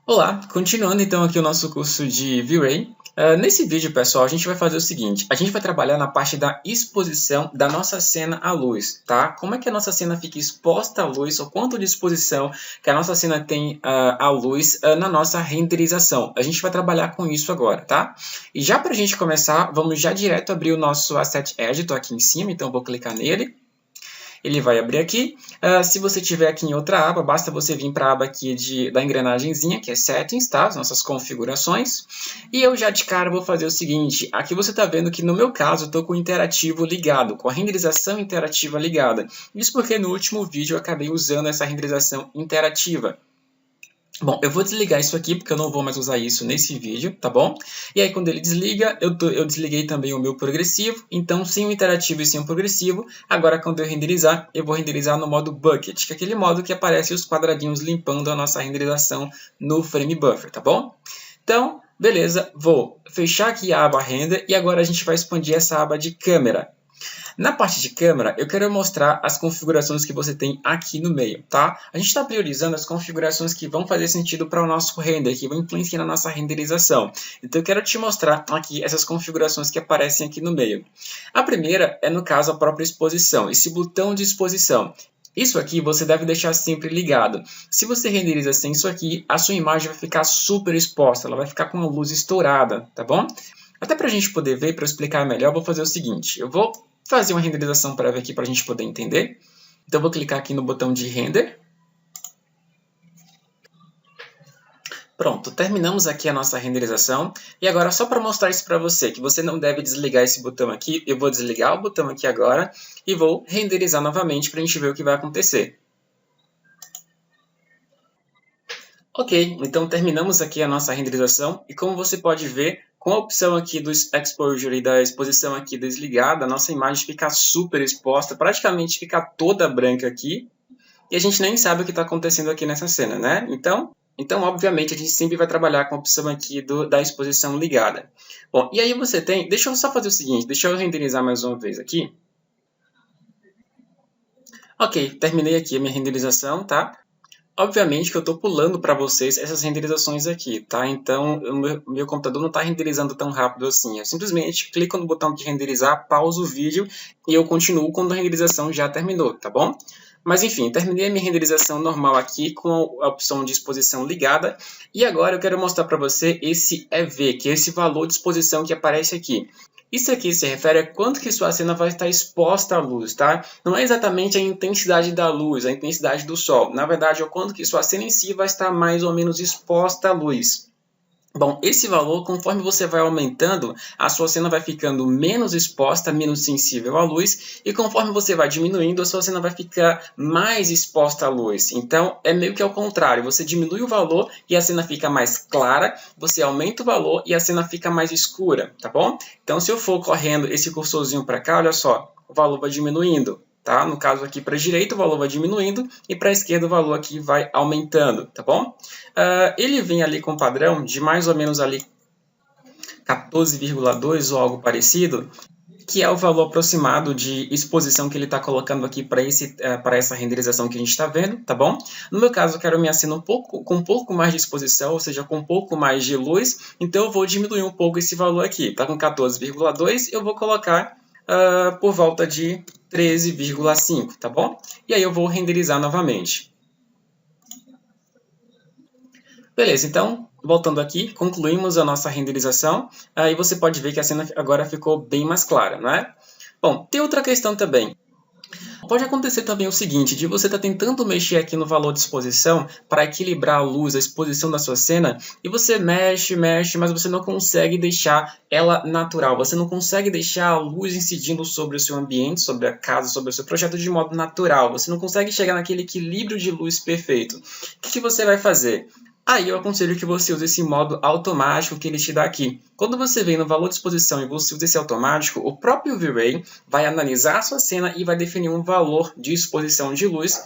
Olá, continuando então aqui o nosso curso de V-Ray. Nesse vídeo, pessoal, a gente vai fazer o seguinte, a gente vai trabalhar na parte da exposição da nossa cena à luz, tá? Como é que a nossa cena fica exposta à luz, ou quanto de exposição que a nossa cena tem à luz na nossa renderização. A gente vai trabalhar com isso agora, tá? E já para a gente começar, vamos já direto abrir o nosso Asset Editor aqui em cima, então eu vou clicar nele. Ele vai abrir aqui. Se você tiver aqui em outra aba, basta você vir para a aba aqui da engrenagemzinha, que é Settings, tá? As nossas configurações. E eu já de cara vou fazer o seguinte. Aqui você está vendo que no meu caso eu estou com o interativo ligado, com a renderização interativa ligada. Isso porque no último vídeo eu acabei usando essa renderização interativa. Bom, eu vou desligar isso aqui porque eu não vou mais usar isso nesse vídeo, tá bom? E aí quando ele desliga, eu desliguei também o meu progressivo, então sem o interativo e sem o progressivo, agora quando eu renderizar, eu vou renderizar no modo Bucket, que é aquele modo que aparece os quadradinhos limpando a nossa renderização no Frame Buffer, tá bom? Então, beleza, vou fechar aqui a aba Render e agora a gente vai expandir essa aba de câmera. Na parte de câmera, eu quero mostrar as configurações que você tem aqui no meio, tá? A gente está priorizando as configurações que vão fazer sentido para o nosso render, que vão influenciar na nossa renderização. Então, eu quero te mostrar aqui essas configurações que aparecem aqui no meio. A primeira é, no caso, a própria exposição, esse botão de exposição. Isso aqui você deve deixar sempre ligado. Se você renderiza sem isso aqui, a sua imagem vai ficar super exposta, ela vai ficar com a luz estourada, tá bom? Até para a gente poder ver, para eu explicar melhor, eu vou fazer o seguinte. Eu vou fazer uma renderização prévia aqui para a gente poder entender. Então, eu vou clicar aqui no botão de Render. Pronto, terminamos aqui a nossa renderização. E agora, só para mostrar isso para você, que você não deve desligar esse botão aqui, eu vou desligar o botão aqui agora e vou renderizar novamente para a gente ver o que vai acontecer. Ok, então terminamos aqui a nossa renderização e como você pode ver, com a opção aqui do Exposure e da exposição aqui desligada, a nossa imagem fica super exposta, praticamente fica toda branca aqui e a gente nem sabe o que está acontecendo aqui nessa cena, né? Então, obviamente, a gente sempre vai trabalhar com a opção aqui da exposição ligada. Bom, e aí você tem... Deixa eu só fazer o seguinte, deixa eu renderizar mais uma vez aqui. Ok, terminei aqui a minha renderização, tá? Obviamente que eu estou pulando para vocês essas renderizações aqui, tá? Então, o meu computador não está renderizando tão rápido assim. Eu simplesmente clico no botão de renderizar, pauso o vídeo e eu continuo quando a renderização já terminou, tá bom? Mas enfim, terminei a minha renderização normal aqui com a opção de exposição ligada. E agora eu quero mostrar para você esse EV, que é esse valor de exposição que aparece aqui. Isso aqui se refere a quanto que sua cena vai estar exposta à luz, tá? Não é exatamente a intensidade da luz, a intensidade do sol. Na verdade, é o quanto que sua cena em si vai estar mais ou menos exposta à luz. Bom, esse valor, conforme você vai aumentando, a sua cena vai ficando menos exposta, menos sensível à luz, e conforme você vai diminuindo, a sua cena vai ficar mais exposta à luz. Então, é meio que ao contrário, você diminui o valor e a cena fica mais clara, você aumenta o valor e a cena fica mais escura, tá bom? Então, se eu for correndo esse cursorzinho para cá, olha só, o valor vai diminuindo. Tá? No caso aqui para a direita o valor vai diminuindo e para a esquerda o valor aqui vai aumentando, tá bom? Ele vem ali com um padrão de mais ou menos ali 14,2 ou algo parecido, que é o valor aproximado de exposição que ele está colocando aqui para essa renderização que a gente está vendo, tá bom? No meu caso, eu quero minha cena com um pouco mais de exposição, ou seja, com um pouco mais de luz, então eu vou diminuir um pouco esse valor aqui. Está com 14,2, eu vou colocar por volta de 13,5, tá bom? E aí eu vou renderizar novamente. Beleza, então, voltando aqui, concluímos a nossa renderização. Aí você pode ver que a cena agora ficou bem mais clara, não é? Bom, tem outra questão também. Pode acontecer também o seguinte, de você estar tentando mexer aqui no valor de exposição para equilibrar a luz, a exposição da sua cena, e você mexe, mas você não consegue deixar ela natural, você não consegue deixar a luz incidindo sobre o seu ambiente, sobre a casa, sobre o seu projeto de modo natural, você não consegue chegar naquele equilíbrio de luz perfeito. O que você vai fazer? Aí eu aconselho que você use esse modo automático que ele te dá aqui. Quando você vem no valor de exposição e você usa esse automático, o próprio V-Ray vai analisar a sua cena e vai definir um valor de exposição de luz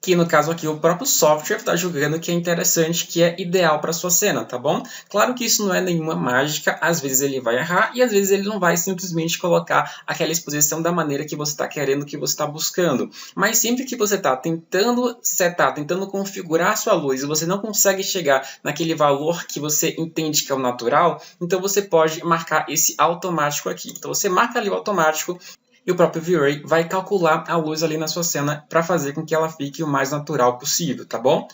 que no caso aqui o próprio software está julgando que é interessante, que é ideal para sua cena, tá bom? Claro que isso não é nenhuma mágica, às vezes ele vai errar e às vezes ele não vai simplesmente colocar aquela exposição da maneira que você está querendo, que você está buscando. Mas sempre que você está tentando setar, tentando configurar a sua luz e você não consegue chegar naquele valor que você entende que é o natural, então você pode marcar esse automático aqui. Então você marca ali o automático, e o próprio V-Ray vai calcular a luz ali na sua cena para fazer com que ela fique o mais natural possível, tá bom?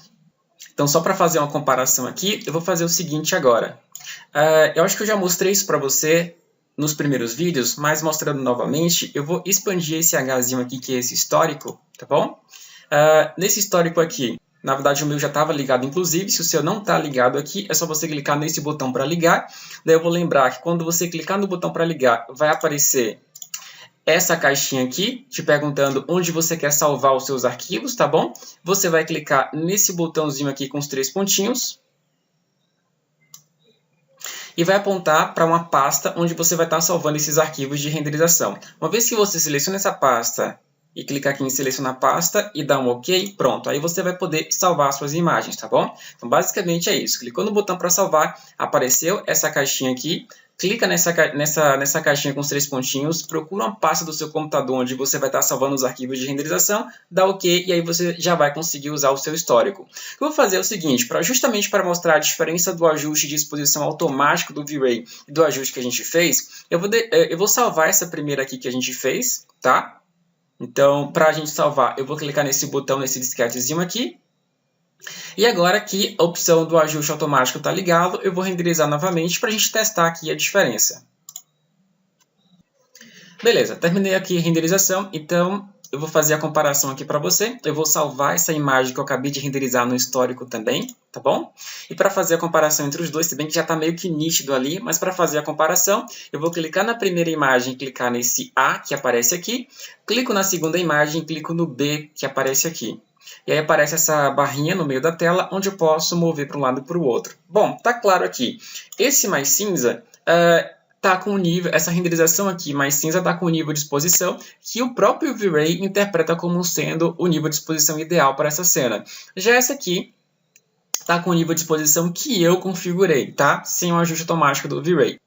Então, só para fazer uma comparação aqui, eu vou fazer o seguinte agora. Eu acho que eu já mostrei isso para você nos primeiros vídeos, mas mostrando novamente, eu vou expandir esse Hzinho aqui, que é esse histórico, tá bom? Nesse histórico aqui, na verdade o meu já estava ligado, inclusive, se o seu não está ligado aqui, é só você clicar nesse botão para ligar. Daí eu vou lembrar que quando você clicar no botão para ligar, vai aparecer essa caixinha aqui, te perguntando onde você quer salvar os seus arquivos, tá bom? Você vai clicar nesse botãozinho aqui com os 3 pontinhos e vai apontar para uma pasta onde você vai estar salvando esses arquivos de renderização. Uma vez que você seleciona essa pasta e clicar aqui em selecionar pasta e dar um OK, pronto. Aí você vai poder salvar suas imagens, tá bom? Então, basicamente é isso. Clicou no botão para salvar, apareceu essa caixinha aqui. Clica nessa caixinha com os 3 pontinhos, procura uma pasta do seu computador onde você vai estar salvando os arquivos de renderização, dá OK e aí você já vai conseguir usar o seu histórico. O que eu vou fazer é o seguinte, justamente para mostrar a diferença do ajuste de exposição automático do V-Ray e do ajuste que a gente fez, eu vou salvar essa primeira aqui que a gente fez, tá? Então, para a gente salvar, eu vou clicar nesse botão, nesse disquetezinho aqui. E agora que a opção do ajuste automático está ligado, eu vou renderizar novamente para a gente testar aqui a diferença. Beleza, terminei aqui a renderização, então eu vou fazer a comparação aqui para você. Eu vou salvar essa imagem que eu acabei de renderizar no histórico também, tá bom? E para fazer a comparação entre os dois, se bem que já está meio que nítido ali, mas para fazer a comparação, eu vou clicar na primeira imagem, clicar nesse A que aparece aqui, clico na segunda imagem e clico no B que aparece aqui. E aí aparece essa barrinha no meio da tela, onde eu posso mover para um lado e para o outro. Bom, tá claro aqui. Esse mais cinza tá com o nível, essa renderização aqui mais cinza está com o nível de exposição que o próprio V-Ray interpreta como sendo o nível de exposição ideal para essa cena. Já essa aqui está com o nível de exposição que eu configurei, tá? Sem o ajuste automático do V-Ray.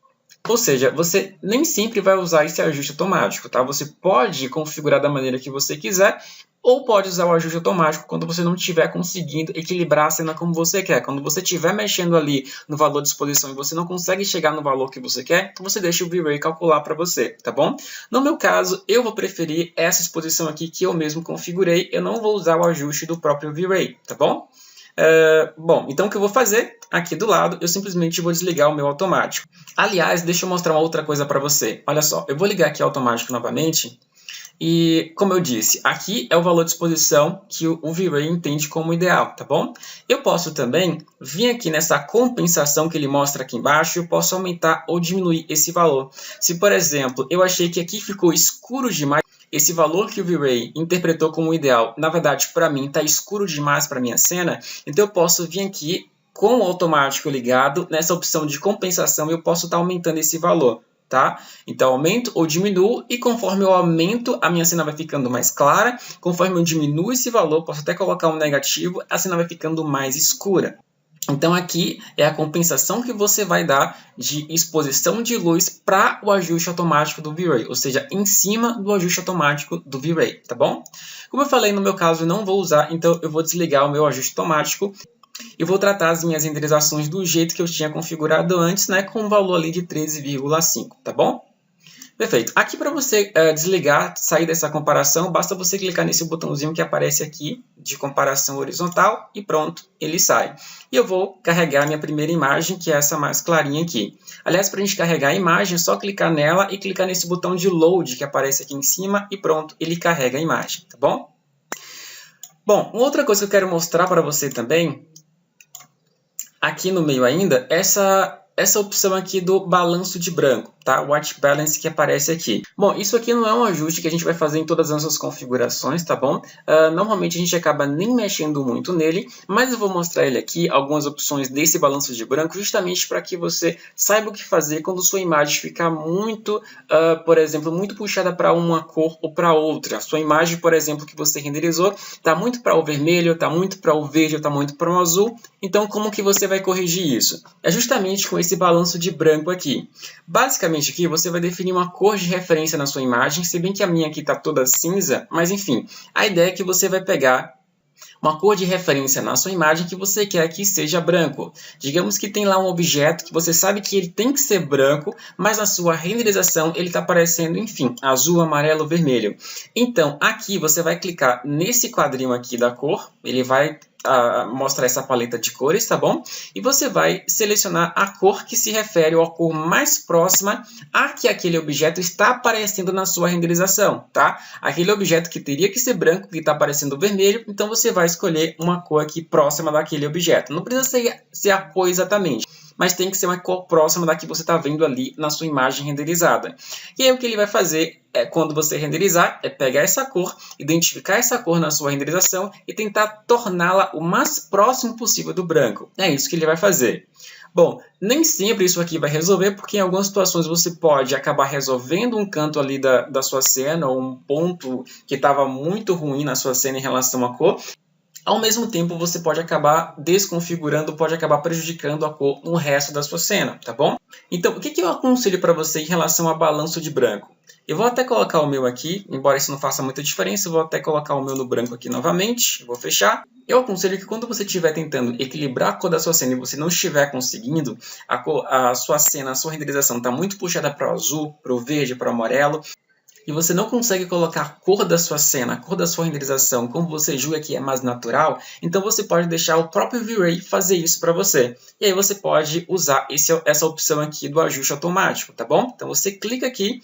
Ou seja, você nem sempre vai usar esse ajuste automático, tá? Você pode configurar da maneira que você quiser, ou pode usar o ajuste automático quando você não estiver conseguindo equilibrar a cena como você quer. Quando você estiver mexendo ali no valor de exposição e você não consegue chegar no valor que você quer, então você deixa o V-Ray calcular para você, tá bom? No meu caso, eu vou preferir essa exposição aqui que eu mesmo configurei. Eu não vou usar o ajuste do próprio V-Ray, tá bom? Bom, então o que eu vou fazer? Aqui do lado, eu simplesmente vou desligar o meu automático. Aliás, deixa eu mostrar uma outra coisa para você. Olha só, eu vou ligar aqui o automático novamente. E, como eu disse, aqui é o valor de exposição que o V-Ray entende como ideal, tá bom? Eu posso também vir aqui nessa compensação que ele mostra aqui embaixo, eu posso aumentar ou diminuir esse valor. Se, por exemplo, eu achei que aqui ficou escuro demais, esse valor que o V-Ray interpretou como ideal, na verdade, para mim, está escuro demais para minha cena, então eu posso vir aqui com o automático ligado, nessa opção de compensação, eu posso estar aumentando esse valor. Tá? Então, aumento ou diminuo, e conforme eu aumento, a minha cena vai ficando mais clara. Conforme eu diminuo esse valor, posso até colocar um negativo, a cena vai ficando mais escura. Então, aqui é a compensação que você vai dar de exposição de luz para o ajuste automático do V-Ray, ou seja, em cima do ajuste automático do V-Ray, tá bom? Como eu falei, no meu caso, eu não vou usar, então eu vou desligar o meu ajuste automático. E vou tratar as minhas renderizações do jeito que eu tinha configurado antes, né, com um valor ali de 13,5, tá bom? Perfeito. Aqui para você desligar, sair dessa comparação, basta você clicar nesse botãozinho que aparece aqui, de comparação horizontal, e pronto, ele sai. E eu vou carregar a minha primeira imagem, que é essa mais clarinha aqui. Aliás, para a gente carregar a imagem, é só clicar nela e clicar nesse botão de load, que aparece aqui em cima, e pronto, ele carrega a imagem, tá bom? Bom, uma outra coisa que eu quero mostrar para você também, aqui no meio ainda, essa essa opção aqui do balanço de branco, tá? White Balance que aparece aqui. Bom, isso aqui não é um ajuste que a gente vai fazer em todas as nossas configurações, tá bom? Normalmente a gente acaba nem mexendo muito nele, mas eu vou mostrar ele aqui, algumas opções desse balanço de branco, justamente para que você saiba o que fazer quando sua imagem ficar muito, por exemplo, muito puxada para uma cor ou para outra. A sua imagem, por exemplo, que você renderizou, está muito para o vermelho, está muito para o verde, está muito para o azul. Então, como que você vai corrigir isso? É justamente com esse balanço de branco aqui. Basicamente aqui você vai definir uma cor de referência na sua imagem, se bem que a minha aqui está toda cinza, mas enfim, a ideia é que você vai pegar uma cor de referência na sua imagem que você quer que seja branco. Digamos que tem lá um objeto que você sabe que ele tem que ser branco, mas na sua renderização ele está aparecendo, enfim, azul, amarelo, vermelho. Então, aqui você vai clicar nesse quadrinho aqui da cor, ele vai mostrar essa paleta de cores, tá bom? E você vai selecionar a cor que se refere ou a cor mais próxima a que aquele objeto está aparecendo na sua renderização, tá? Aquele objeto que teria que ser branco, que está aparecendo vermelho, então você vai escolher uma cor aqui próxima daquele objeto. Não precisa ser a cor exatamente, mas tem que ser uma cor próxima da que você está vendo ali na sua imagem renderizada. E aí o que ele vai fazer quando você renderizar é pegar essa cor, identificar essa cor na sua renderização e tentar torná-la o mais próximo possível do branco. É isso que ele vai fazer. Bom, nem sempre isso aqui vai resolver, porque em algumas situações você pode acabar resolvendo um canto ali da sua cena, ou um ponto que estava muito ruim na sua cena em relação à cor. Ao mesmo tempo, você pode acabar desconfigurando, pode acabar prejudicando a cor no resto da sua cena, tá bom? Então, o que eu aconselho para você em relação a balanço de branco? Eu vou até colocar o meu aqui, embora isso não faça muita diferença, eu vou até colocar o meu no branco aqui novamente, vou fechar. Eu aconselho que quando você estiver tentando equilibrar a cor da sua cena e você não estiver conseguindo, a sua cena, a sua renderização está muito puxada para o azul, para o verde, para o amarelo, e você não consegue colocar a cor da sua cena, a cor da sua renderização, como você julga que é mais natural, então você pode deixar o próprio V-Ray fazer isso para você. E aí você pode usar essa opção aqui do ajuste automático, tá bom? Então você clica aqui,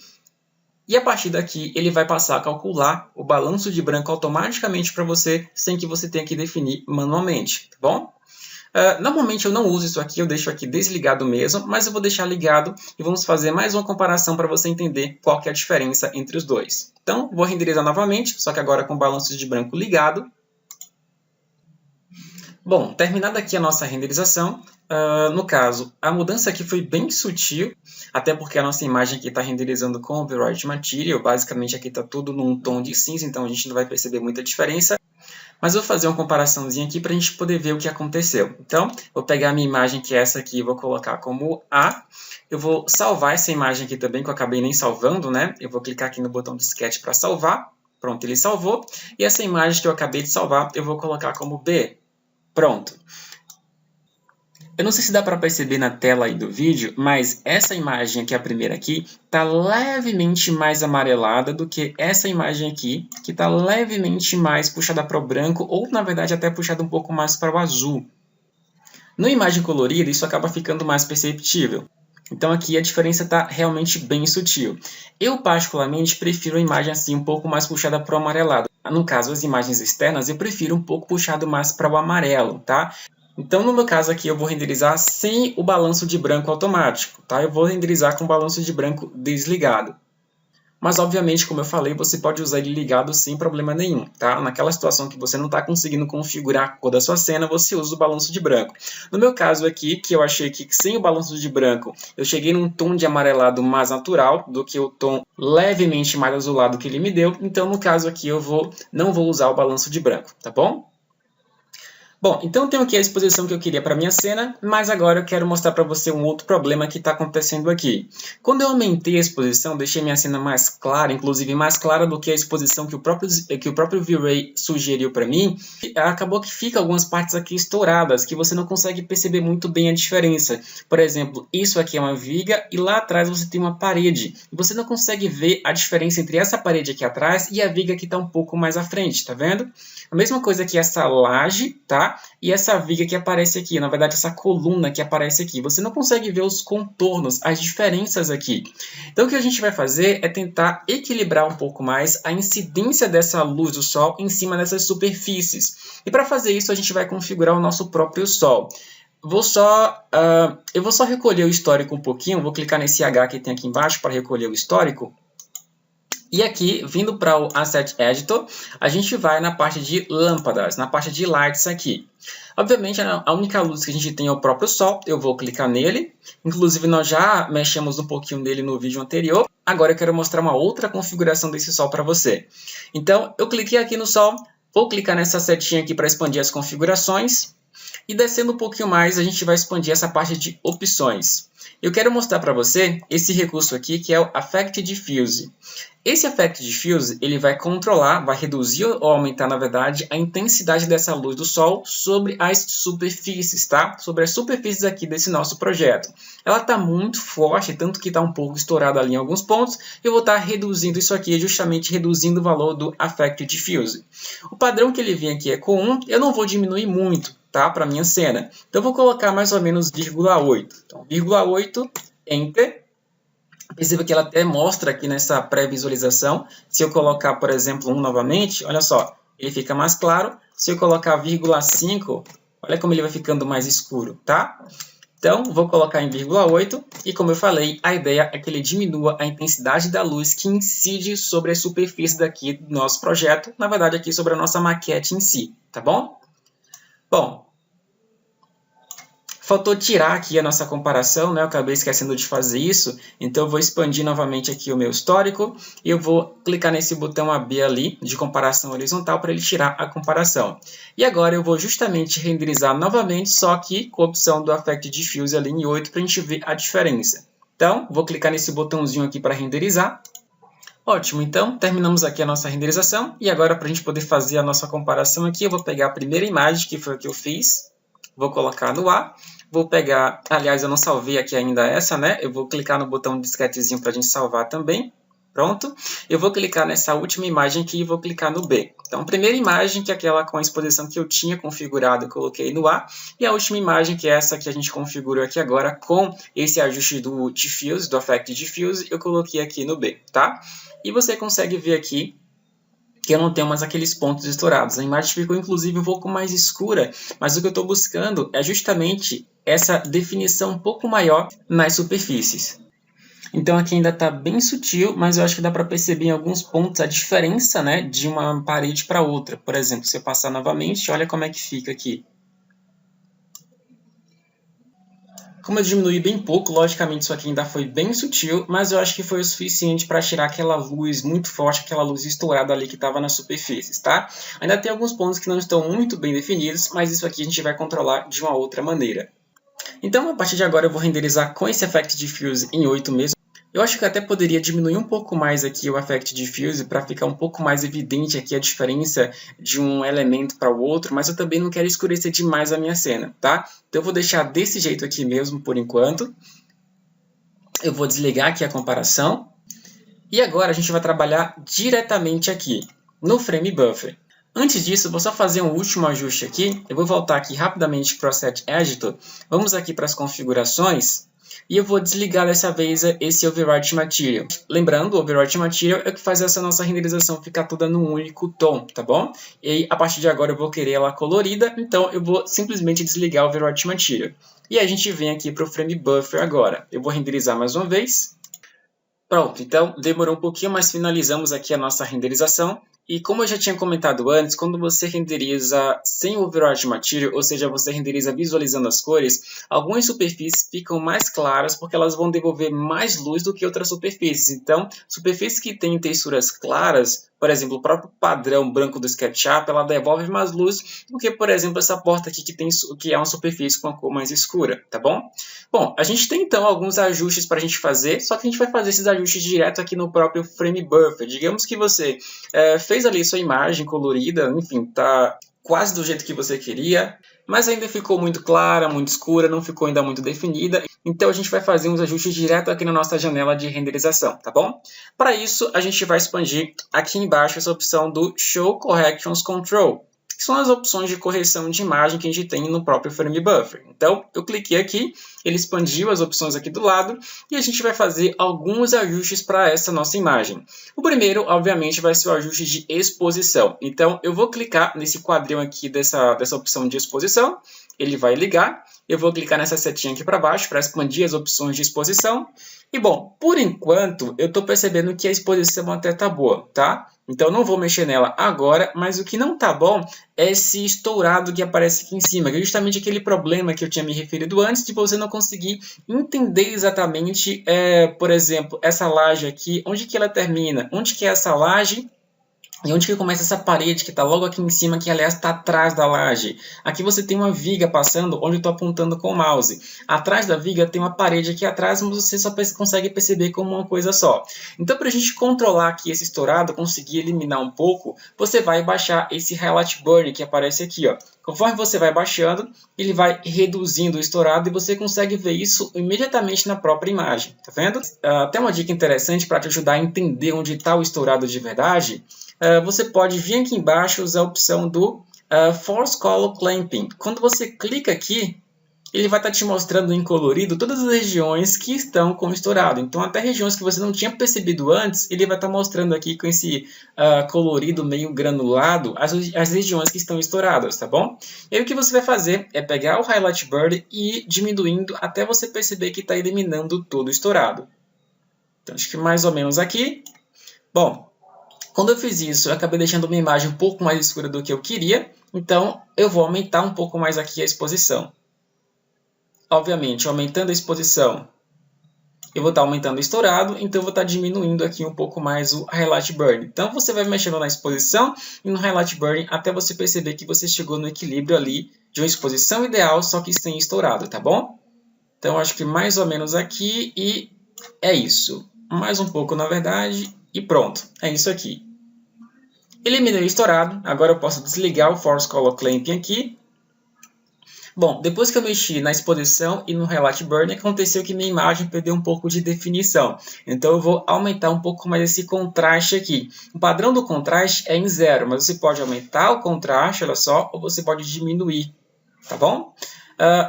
e a partir daqui ele vai passar a calcular o balanço de branco automaticamente para você, sem que você tenha que definir manualmente, tá bom? Normalmente eu não uso isso aqui, eu deixo aqui desligado mesmo, mas eu vou deixar ligado e vamos fazer mais uma comparação para você entender qual que é a diferença entre os dois. Então, vou renderizar novamente, só que agora com o balanço de branco ligado. Bom, terminada aqui a nossa renderização, no caso, a mudança aqui foi bem sutil, até porque a nossa imagem aqui está renderizando com o Override Material, basicamente aqui está tudo num tom de cinza, então a gente não vai perceber muita diferença. Mas eu vou fazer uma comparaçãozinha aqui para a gente poder ver o que aconteceu. Então, vou pegar a minha imagem, que é essa aqui, e vou colocar como A. Eu vou salvar essa imagem aqui também, que eu acabei nem salvando, né? Eu vou clicar aqui no botão de Sketch para salvar. Pronto, ele salvou. E essa imagem que eu acabei de salvar, eu vou colocar como B. Pronto. Eu não sei se dá para perceber na tela aí do vídeo, mas essa imagem aqui, a primeira aqui, está levemente mais amarelada do que essa imagem aqui, que está levemente mais puxada para o branco, ou na verdade até puxada um pouco mais para o azul. Na imagem colorida, isso acaba ficando mais perceptível. Então aqui a diferença está realmente bem sutil. Eu particularmente prefiro a imagem assim um pouco mais puxada para o amarelado. No caso, as imagens externas, eu prefiro um pouco puxado mais para o amarelo, tá? Então, no meu caso aqui, eu vou renderizar sem o balanço de branco automático, tá? Eu vou renderizar com o balanço de branco desligado. Mas, obviamente, como eu falei, você pode usar ele ligado sem problema nenhum, tá? Naquela situação que você não está conseguindo configurar a cor da sua cena, você usa o balanço de branco. No meu caso aqui, que eu achei que sem o balanço de branco, eu cheguei num tom de amarelado mais natural do que o tom levemente mais azulado que ele me deu. Então, no caso aqui, não vou usar o balanço de branco, tá bom? Bom, então eu tenho aqui a exposição que eu queria para a minha cena, mas agora eu quero mostrar para você um outro problema que está acontecendo aqui. Quando eu aumentei a exposição, deixei minha cena mais clara, inclusive mais clara do que a exposição que o próprio V-Ray sugeriu para mim, acabou que fica algumas partes aqui estouradas, que você não consegue perceber muito bem a diferença. Por exemplo, isso aqui é uma viga e lá atrás você tem uma parede. E você não consegue ver a diferença entre essa parede aqui atrás e a viga que está um pouco mais à frente, tá vendo? A mesma coisa que essa laje, tá? E essa viga que aparece aqui, na verdade essa coluna que aparece aqui, você não consegue ver os contornos, as diferenças aqui. Então o que a gente vai fazer é tentar equilibrar um pouco mais a incidência dessa luz do sol em cima dessas superfícies. E para fazer isso a gente vai configurar o nosso próprio sol. eu vou só recolher o histórico um pouquinho, vou clicar nesse H que tem aqui embaixo para recolher o histórico. E aqui, vindo para o Asset Editor, a gente vai na parte de lâmpadas, na parte de lights aqui. Obviamente, a única luz que a gente tem é o próprio Sol, eu vou clicar nele. Inclusive, nós já mexemos um pouquinho nele no vídeo anterior. Agora eu quero mostrar uma outra configuração desse Sol para você. Então, eu cliquei aqui no Sol, vou clicar nessa setinha aqui para expandir as configurações. E descendo um pouquinho mais, a gente vai expandir essa parte de opções. Eu quero mostrar para você esse recurso aqui, que é o Affect Diffuse. Esse Affect Diffuse, ele vai controlar, vai reduzir ou aumentar, na verdade, a intensidade dessa luz do Sol sobre as superfícies, tá? Sobre as superfícies aqui desse nosso projeto. Ela está muito forte, tanto que está um pouco estourada ali em alguns pontos. Eu vou estar reduzindo isso aqui, justamente reduzindo o valor do Affect Diffuse. O padrão que ele vem aqui é com 1, eu não vou diminuir muito, tá? Para minha cena. Então, eu vou colocar mais ou menos 0,8. Então, 0,8, Enter. Perceba que ela até mostra aqui nessa pré-visualização. Se eu colocar, por exemplo, 1 novamente, olha só, ele fica mais claro. Se eu colocar 0,5, olha como ele vai ficando mais escuro, tá? Então, vou colocar em 0,8 e, como eu falei, a ideia é que ele diminua a intensidade da luz que incide sobre a superfície daqui do nosso projeto, na verdade, aqui sobre a nossa maquete em si, tá bom? Bom, faltou tirar aqui a nossa comparação, né? Eu acabei esquecendo de fazer isso, então eu vou expandir novamente aqui o meu histórico e eu vou clicar nesse botão AB ali, de comparação horizontal, para ele tirar a comparação. E agora eu vou justamente renderizar novamente, só que com a opção do Affect Diffuse ali em 8, para a gente ver a diferença. Então, vou clicar nesse botãozinho aqui para renderizar. Ótimo, então terminamos aqui a nossa renderização e agora para a gente poder fazer a nossa comparação aqui, eu vou pegar a primeira imagem, que foi a que eu fiz, vou colocar no ar. Vou pegar, aliás, eu não salvei aqui ainda essa, né? Eu vou clicar no botão disquetezinho para a gente salvar também. Pronto. Eu vou clicar nessa última imagem aqui e vou clicar no B. Então, a primeira imagem, que é aquela com a exposição que eu tinha configurado, eu coloquei no A. E a última imagem, que é essa que a gente configurou aqui agora, com esse ajuste do Diffuse, do Affect Diffuse, eu coloquei aqui no B, tá? E você consegue ver aqui que eu não tenho mais aqueles pontos estourados. A imagem ficou, inclusive, um pouco mais escura, mas o que eu estou buscando é justamente essa definição um pouco maior nas superfícies. Então, aqui ainda está bem sutil, mas eu acho que dá para perceber em alguns pontos a diferença, né, de uma parede para outra. Por exemplo, se eu passar novamente, olha como é que fica aqui. Como eu diminui bem pouco, logicamente isso aqui ainda foi bem sutil, mas eu acho que foi o suficiente para tirar aquela luz muito forte, aquela luz estourada ali que estava nas superfícies, tá? Ainda tem alguns pontos que não estão muito bem definidos, mas isso aqui a gente vai controlar de uma outra maneira. Então, a partir de agora eu vou renderizar com esse Affect Diffuse em 8 mesmo. Eu acho que eu até poderia diminuir um pouco mais aqui o Affect Diffuse para ficar um pouco mais evidente aqui a diferença de um elemento para o outro, mas eu também não quero escurecer demais a minha cena, tá? Então eu vou deixar desse jeito aqui mesmo por enquanto. Eu vou desligar aqui a comparação. E agora a gente vai trabalhar diretamente aqui, no Frame Buffer. Antes disso, eu vou só fazer um último ajuste aqui. Eu vou voltar aqui rapidamente para o Asset Editor. Vamos aqui para as configurações. E eu vou desligar dessa vez esse Overwrite Material. Lembrando, o Overwrite Material é o que faz essa nossa renderização ficar toda num único tom, tá bom? E aí, a partir de agora eu vou querer ela colorida, então eu vou simplesmente desligar o Overwrite Material. E a gente vem aqui para o Frame Buffer agora. Eu vou renderizar mais uma vez. Pronto, então demorou um pouquinho, mas finalizamos aqui a nossa renderização. E como eu já tinha comentado antes, quando você renderiza sem o Overwrite Material, ou seja, você renderiza visualizando as cores, algumas superfícies ficam mais claras porque elas vão devolver mais luz do que outras superfícies. Então, superfícies que têm texturas claras, por exemplo, o próprio padrão branco do SketchUp, ela devolve mais luz do que, por exemplo, essa porta aqui que é uma superfície com uma cor mais escura, tá bom? Bom, a gente tem então alguns ajustes para a gente fazer, só que a gente vai fazer esses ajustes direto aqui no próprio Frame Buffer. Digamos que você fez ali sua imagem colorida, enfim, tá quase do jeito que você queria, mas ainda ficou muito clara, muito escura, não ficou ainda muito definida. Então a gente vai fazer uns ajustes direto aqui na nossa janela de renderização, tá bom? Para isso, a gente vai expandir aqui embaixo essa opção do Show Corrections Control. que são as opções de correção de imagem que a gente tem no próprio Frame Buffer. Então, eu cliquei aqui, ele expandiu as opções aqui do lado e a gente vai fazer alguns ajustes para essa nossa imagem. O primeiro, obviamente, vai ser o ajuste de exposição. Então, eu vou clicar nesse quadril aqui dessa opção de exposição, ele vai ligar. Eu vou clicar nessa setinha aqui para baixo para expandir as opções de exposição. E bom, por enquanto, eu estou percebendo que a exposição até está boa, tá? Então, não vou mexer nela agora, mas o que não está bom é esse estourado que aparece aqui em cima, que é justamente aquele problema que eu tinha me referido antes, de você não conseguir entender exatamente, por exemplo, essa laje aqui, onde que ela termina, onde que é essa laje, e onde que começa essa parede que está logo aqui em cima, que aliás está atrás da laje. Aqui você tem uma viga passando, onde eu estou apontando com o mouse. Atrás da viga tem uma parede aqui atrás, mas você só consegue perceber como uma coisa só. Então, para a gente controlar aqui esse estourado, conseguir eliminar um pouco, você vai baixar esse Highlight Burn que aparece aqui, ó. Conforme você vai baixando, ele vai reduzindo o estourado e você consegue ver isso imediatamente na própria imagem. Tá vendo? Até uma dica interessante para te ajudar a entender onde está o estourado de verdade. Você pode vir aqui embaixo e usar a opção do Force Color Clamping. Quando você clica aqui, ele vai estar te mostrando em colorido todas as regiões que estão com estourado. Então, até regiões que você não tinha percebido antes, ele vai estar mostrando aqui com esse colorido meio granulado as regiões que estão estouradas, tá bom? E aí o que você vai fazer é pegar o Highlight Burn e ir diminuindo até você perceber que está eliminando todo o estourado. Então, acho que mais ou menos aqui. Bom, quando eu fiz isso, eu acabei deixando minha imagem um pouco mais escura do que eu queria, então eu vou aumentar um pouco mais aqui a exposição. Obviamente, aumentando a exposição, eu vou estar aumentando o estourado, então eu vou estar diminuindo aqui um pouco mais o Highlight Burn. Então você vai mexendo na exposição e no Highlight Burn até você perceber que você chegou no equilíbrio ali de uma exposição ideal, só que sem estourado, tá bom? Então acho que mais ou menos aqui e é isso. Mais um pouco na verdade. E pronto, é isso aqui. Eliminei o estourado, agora eu posso desligar o Force Color Clamping aqui. Bom, depois que eu mexi na exposição e no Highlight Burn, aconteceu que minha imagem perdeu um pouco de definição. Então eu vou aumentar um pouco mais esse contraste aqui. O padrão do contraste é em 0, mas você pode aumentar o contraste, olha só, ou você pode diminuir, tá bom?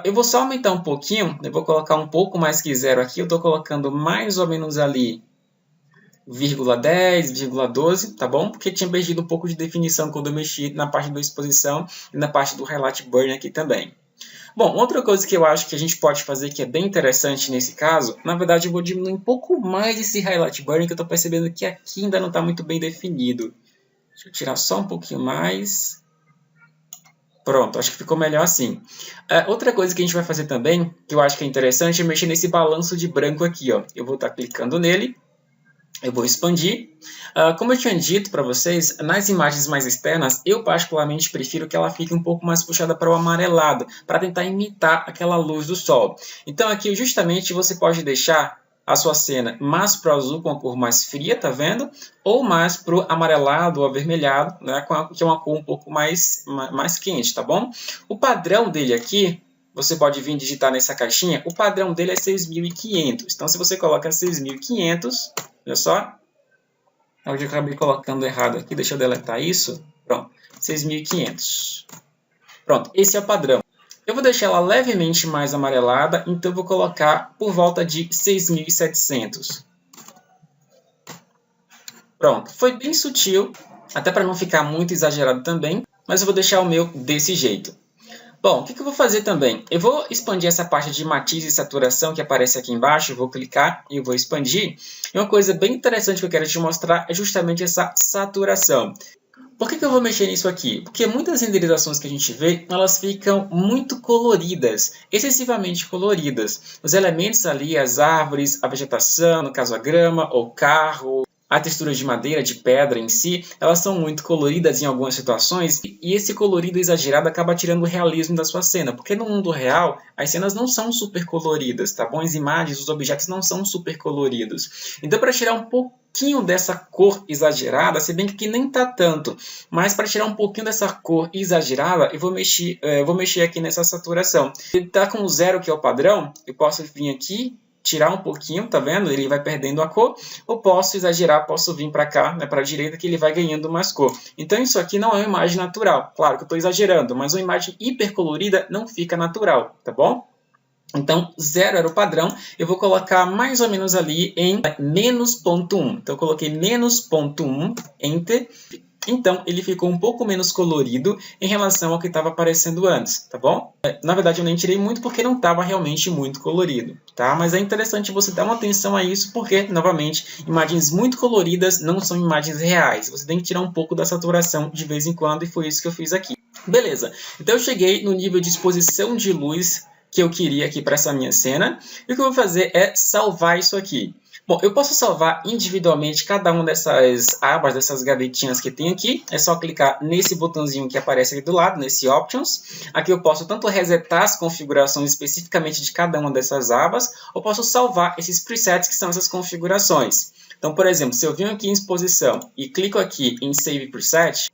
Eu vou só aumentar um pouquinho, eu vou colocar um pouco mais que 0 aqui, eu estou colocando mais ou menos ali 0,10, 0,12, tá bom? Porque tinha perdido um pouco de definição quando eu mexi na parte da exposição e na parte do Highlight Burn aqui também. Bom, outra coisa que eu acho que a gente pode fazer que é bem interessante nesse caso, na verdade eu vou diminuir um pouco mais esse Highlight Burn, que eu estou percebendo que aqui ainda não está muito bem definido. Deixa eu tirar só um pouquinho mais. Pronto, acho que ficou melhor assim. Outra coisa que a gente vai fazer também, que eu acho que é interessante, é mexer nesse balanço de branco aqui, ó. Eu vou estar clicando nele. Eu vou expandir. Como eu tinha dito para vocês, nas imagens mais externas, eu particularmente prefiro que ela fique um pouco mais puxada para o amarelado, para tentar imitar aquela luz do sol. Então aqui justamente você pode deixar a sua cena mais para o azul com a cor mais fria, tá vendo? Ou mais para o amarelado ou avermelhado, né, que é uma cor um pouco mais quente, tá bom? O padrão dele aqui, você pode vir digitar nessa caixinha, o padrão dele é 6.500. Então se você coloca 6.500... Olha só, eu já acabei colocando errado aqui, deixa eu deletar isso. Pronto, 6.500. Pronto, esse é o padrão. Eu vou deixar ela levemente mais amarelada, então eu vou colocar por volta de 6.700. Pronto, foi bem sutil, até para não ficar muito exagerado também, mas eu vou deixar o meu desse jeito. Bom, o que eu vou fazer também? Eu vou expandir essa parte de matiz e saturação que aparece aqui embaixo, eu vou clicar e eu vou expandir. E uma coisa bem interessante que eu quero te mostrar é justamente essa saturação. Por que eu vou mexer nisso aqui? Porque muitas renderizações que a gente vê, elas ficam muito coloridas, excessivamente coloridas. Os elementos ali, as árvores, a vegetação, no caso a grama, ou carro, a textura de madeira, de pedra em si, elas são muito coloridas em algumas situações e esse colorido exagerado acaba tirando o realismo da sua cena, porque no mundo real as cenas não são super coloridas, tá bom? As imagens, os objetos não são super coloridos. Então para tirar um pouquinho dessa cor exagerada, se bem que aqui nem tá tanto, mas para tirar um pouquinho dessa cor exagerada, eu vou mexer aqui nessa saturação. Ele tá com 0 que é o padrão, eu posso vir aqui tirar um pouquinho, tá vendo? Ele vai perdendo a cor. Ou posso exagerar, posso vir para cá, né, para a direita, que ele vai ganhando mais cor. Então isso aqui não é uma imagem natural. Claro que eu estou exagerando, mas uma imagem hipercolorida não fica natural, tá bom? Então, 0 era o padrão, eu vou colocar mais ou menos ali em menos 0,1. Então, eu coloquei menos 0,1, Enter. Então, ele ficou um pouco menos colorido em relação ao que estava aparecendo antes, tá bom? Na verdade, eu nem tirei muito porque não estava realmente muito colorido, tá? Mas é interessante você dar uma atenção a isso porque, novamente, imagens muito coloridas não são imagens reais. Você tem que tirar um pouco da saturação de vez em quando e foi isso que eu fiz aqui. Beleza, então eu cheguei no nível de exposição de luz que eu queria aqui para essa minha cena. E o que eu vou fazer é salvar isso aqui. Bom, eu posso salvar individualmente cada uma dessas abas, dessas gavetinhas que tem aqui. É só clicar nesse botãozinho que aparece aqui do lado, nesse Options. Aqui eu posso tanto resetar as configurações especificamente de cada uma dessas abas, ou posso salvar esses presets que são essas configurações. Então, por exemplo, se eu venho aqui em exposição e clico aqui em Save Preset,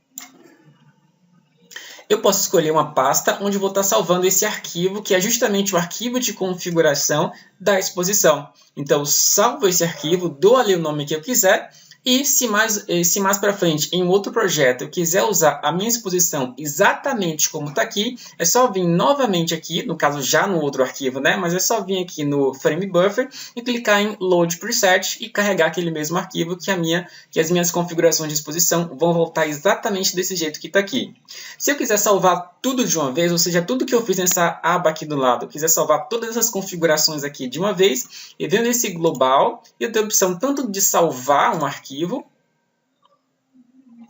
eu posso escolher uma pasta onde eu vou estar salvando esse arquivo, que é justamente o arquivo de configuração da exposição. Então, eu salvo esse arquivo, dou ali o nome que eu quiser, e se mais para frente, em um outro projeto, eu quiser usar a minha exposição exatamente como está aqui, é só vir novamente aqui, no caso já no outro arquivo, né? Mas é só vir aqui no Frame Buffer e clicar em Load Preset e carregar aquele mesmo arquivo que as minhas configurações de exposição vão voltar exatamente desse jeito que está aqui. Se eu quiser salvar tudo de uma vez, ou seja, tudo que eu fiz nessa aba aqui do lado, eu quiser salvar todas essas configurações aqui de uma vez, eu venho nesse Global e eu tenho a opção tanto de salvar um arquivo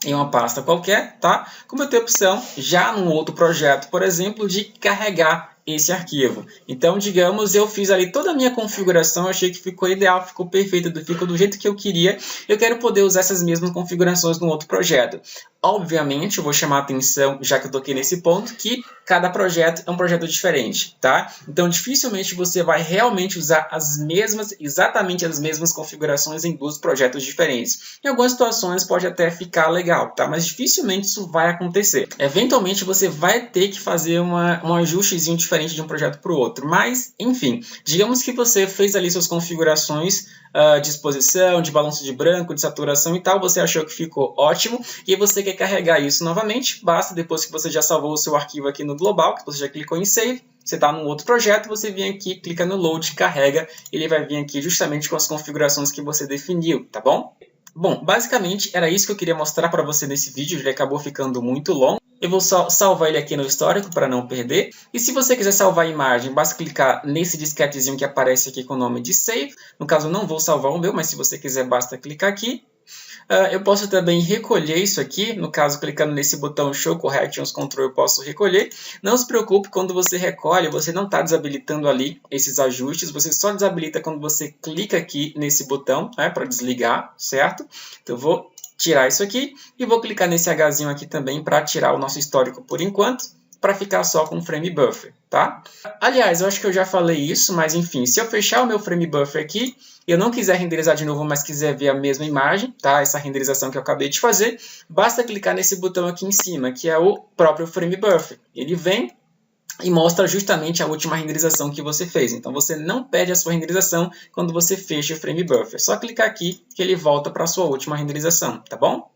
em uma pasta qualquer, tá? Como eu tenho a opção, já num outro projeto, por exemplo, de carregar esse arquivo. Então, digamos, eu fiz ali toda a minha configuração, eu achei que ficou ideal, ficou perfeito, ficou do jeito que eu queria. Eu quero poder usar essas mesmas configurações no outro projeto. Obviamente, eu vou chamar a atenção, já que eu toquei nesse ponto, que cada projeto é um projeto diferente, tá? Então, dificilmente você vai realmente usar exatamente as mesmas configurações em dois projetos diferentes. Em algumas situações pode até ficar legal, tá? Mas dificilmente isso vai acontecer. Eventualmente, você vai ter que fazer um ajustezinho diferente de um projeto para o outro. Mas, enfim, digamos que você fez ali suas configurações de exposição, de balanço de branco, de saturação e tal, você achou que ficou ótimo e você quer carregar isso novamente, basta depois que você já salvou o seu arquivo aqui no Global, que você já clicou em Save, você está num outro projeto, você vem aqui, clica no Load, carrega, ele vai vir aqui justamente com as configurações que você definiu, tá bom? Bom, basicamente era isso que eu queria mostrar para você nesse vídeo, ele acabou ficando muito longo. Eu vou salvar ele aqui no histórico para não perder. E se você quiser salvar a imagem, basta clicar nesse disquetezinho que aparece aqui com o nome de Save. No caso, eu não vou salvar o meu, mas se você quiser, basta clicar aqui. Eu posso também recolher isso aqui, no caso, clicando nesse botão Show Corrections Control, eu posso recolher. Não se preocupe, quando você recolhe, você não está desabilitando ali esses ajustes, você só desabilita quando você clica aqui nesse botão, né, para desligar, certo? Então, eu vou tirar isso aqui e vou clicar nesse Hzinho aqui também para tirar o nosso histórico por enquanto, para ficar só com o Frame Buffer, tá? Aliás, eu acho que eu já falei isso, mas enfim, se eu fechar o meu Frame Buffer aqui, eu não quiser renderizar de novo, mas quiser ver a mesma imagem, tá? Essa renderização que eu acabei de fazer, basta clicar nesse botão aqui em cima, que é o próprio Frame Buffer. Ele vem e mostra justamente a última renderização que você fez. Então, você não perde a sua renderização quando você fecha o Frame Buffer. É só clicar aqui que ele volta para a sua última renderização, tá bom?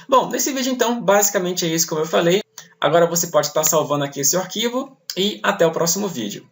Bom, nesse vídeo, então, basicamente é isso como eu falei. Agora você pode estar salvando aqui esse arquivo e até o próximo vídeo.